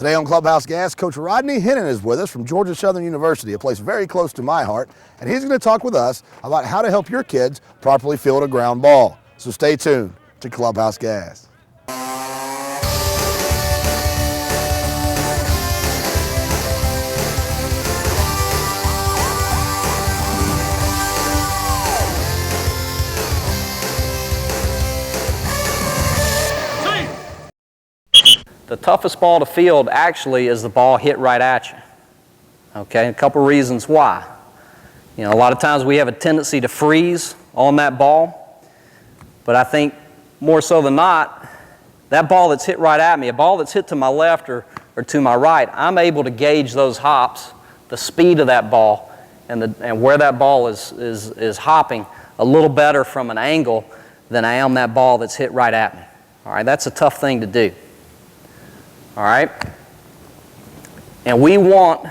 Today on Clubhouse Gas, Coach Rodney Hennon is with us from Georgia Southern University, a place very close to my heart, and he's going to talk with us about how to help your kids properly field a ground ball. So stay tuned to Clubhouse Gas. The toughest ball to field actually is the ball hit right at you. Okay, a couple reasons why. You know, a lot of times we have a tendency to freeze on that ball, but I think more so than not, that ball that's hit right at me, a ball that's hit to my left or to my right, I'm able to gauge those hops, the speed of that ball, and where that ball is hopping a little better from an angle than I am that ball that's hit right at me. All right, that's a tough thing to do. All right? And we want,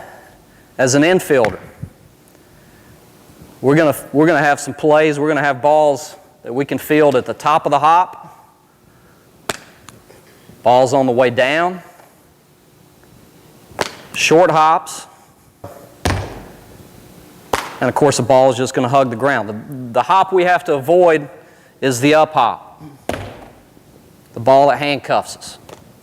as an infielder, we're gonna have some plays, we're gonna have balls that we can field at the top of the hop, balls on the way down, short hops, and of course the ball is just gonna hug the ground. The hop we have to avoid is the up hop, the ball that handcuffs us.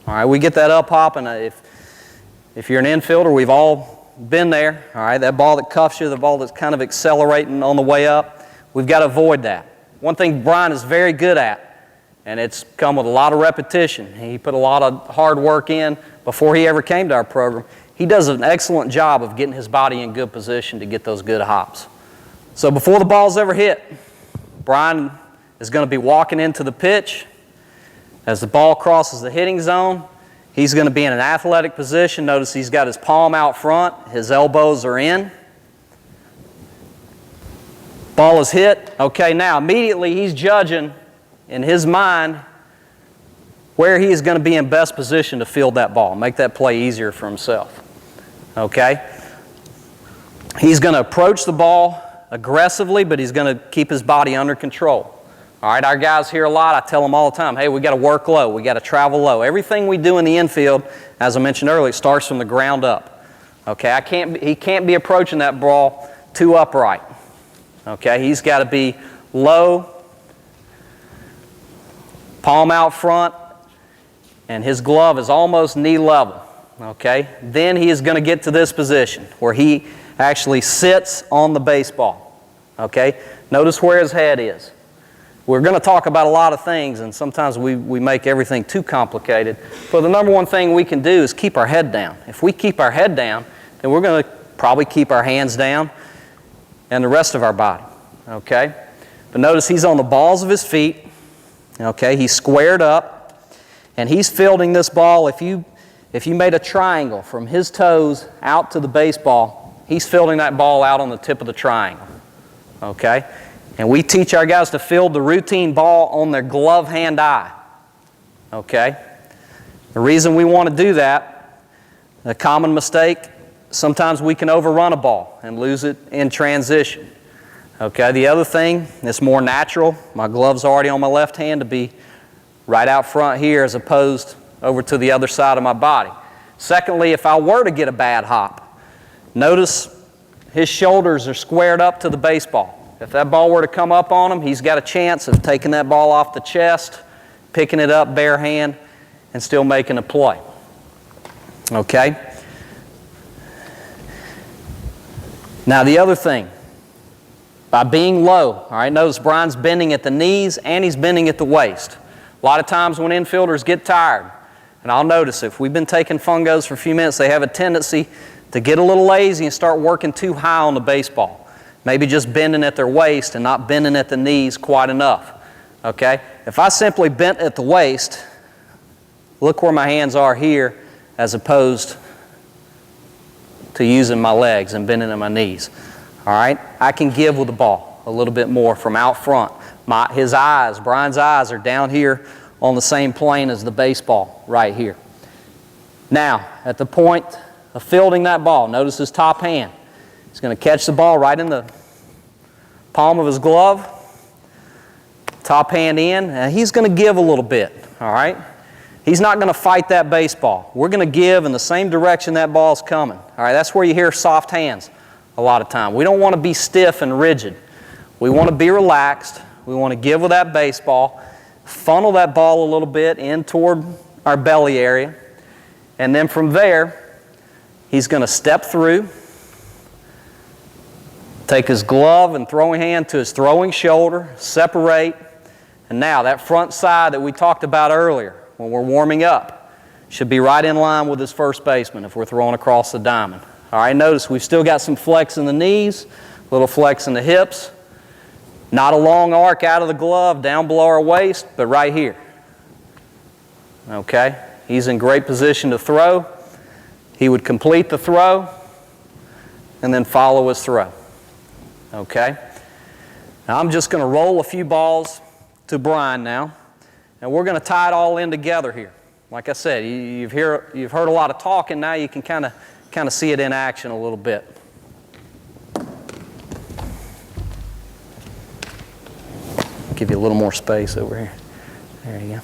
All right, we get that up hop, and if you're an infielder, we've all been there. All right, that ball that cuffs you, the ball that's kind of accelerating on the way up, we've got to avoid that. One thing Brian is very good at, and it's come with a lot of repetition. He put a lot of hard work in before he ever came to our program. He does an excellent job of getting his body in good position to get those good hops. So before the ball's ever hit, Brian is going to be walking into the pitch. As the ball crosses the hitting zone, he's going to be in an athletic position. Notice he's got his palm out front, his elbows are in. Ball is hit. Okay, now immediately he's judging in his mind where he is going to be in best position to field that ball, make that play easier for himself. Okay? He's going to approach the ball aggressively, but he's going to keep his body under control. All right, our guys here a lot. I tell them all the time, hey, we got to work low. We got to travel low. Everything we do in the infield, as I mentioned earlier, starts from the ground up. Okay, he can't be approaching that ball too upright. Okay, he's got to be low, palm out front, and his glove is almost knee level. Okay, then he is going to get to this position where he actually sits on the baseball. Okay, notice where his head is. We're going to talk about a lot of things, and sometimes we make everything too complicated. But the number one thing we can do is keep our head down. If we keep our head down, then we're going to probably keep our hands down and the rest of our body. Okay? But notice he's on the balls of his feet. Okay? He's squared up, and he's fielding this ball. If you made a triangle from his toes out to the baseball, he's fielding that ball out on the tip of the triangle. Okay? And we teach our guys to field the routine ball on their glove hand eye. Okay? The reason we want to do that, a common mistake, sometimes we can overrun a ball and lose it in transition. Okay? The other thing that's more natural, my glove's already on my left hand to be right out front here as opposed over to the other side of my body. Secondly, if I were to get a bad hop, notice his shoulders are squared up to the baseball. If that ball were to come up on him, he's got a chance of taking that ball off the chest, picking it up bare hand, and still making a play. Okay? Now the other thing, by being low, all right, notice Brian's bending at the knees and he's bending at the waist. A lot of times when infielders get tired, and I'll notice if we've been taking fungos for a few minutes, they have a tendency to get a little lazy and start working too high on the baseball. Maybe just bending at their waist and not bending at the knees quite enough. Okay? If I simply bent at the waist, look where my hands are here as opposed to using my legs and bending at my knees. All right? I can give with the ball a little bit more from out front. His eyes, Brian's eyes are down here on the same plane as the baseball right here. Now, at the point of fielding that ball, notice his top hand. He's going to catch the ball right in the palm of his glove, top hand in, and he's going to give a little bit, all right? He's not going to fight that baseball. We're going to give in the same direction that ball's coming. All right, that's where you hear soft hands a lot of time. We don't want to be stiff and rigid. We want to be relaxed. We want to give with that baseball, funnel that ball a little bit in toward our belly area, and then from there, he's going to step through, take his glove and throwing hand to his throwing shoulder, separate, and now that front side that we talked about earlier when we're warming up should be right in line with his first baseman if we're throwing across the diamond. All right, notice we've still got some flex in the knees, a little flex in the hips, not a long arc out of the glove down below our waist, but right here. Okay, he's in great position to throw. He would complete the throw and then follow his throw. Okay, now I'm just going to roll a few balls to Brian now, and we're going to tie it all in together here. Like I said, you've heard a lot of talking. Now you can kind of see it in action a little bit. Give you a little more space over here. There you go.